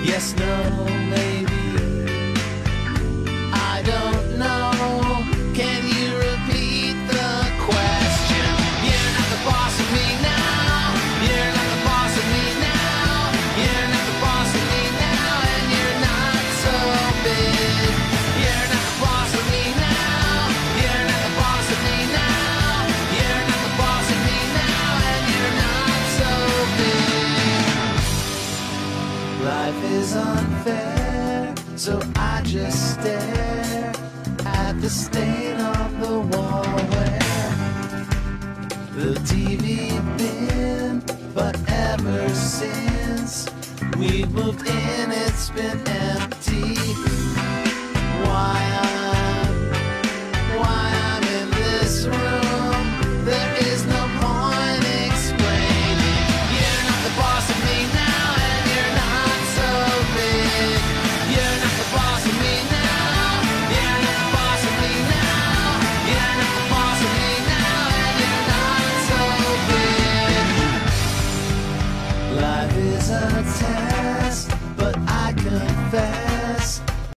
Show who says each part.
Speaker 1: Yes, no, maybe. I don't know. Can you repeat the question? You're not the boss of me now. You're not the boss of me now. You're not the boss of me now, and you're not so big. You're not the boss of me now. You're not the boss of me now. You're not the boss of me now, and you're not so big. Life is unfair, so I just stare at the stain on the wall where the TV been. But ever since we've moved in, it's been empty. Why I'm in this room, there is no point explaining. You're not the boss of me now, and you're not so big. You're not the boss of me now. You're not the boss of me now. You're not the boss of me now, and you're not so big. Life is a test, but I confess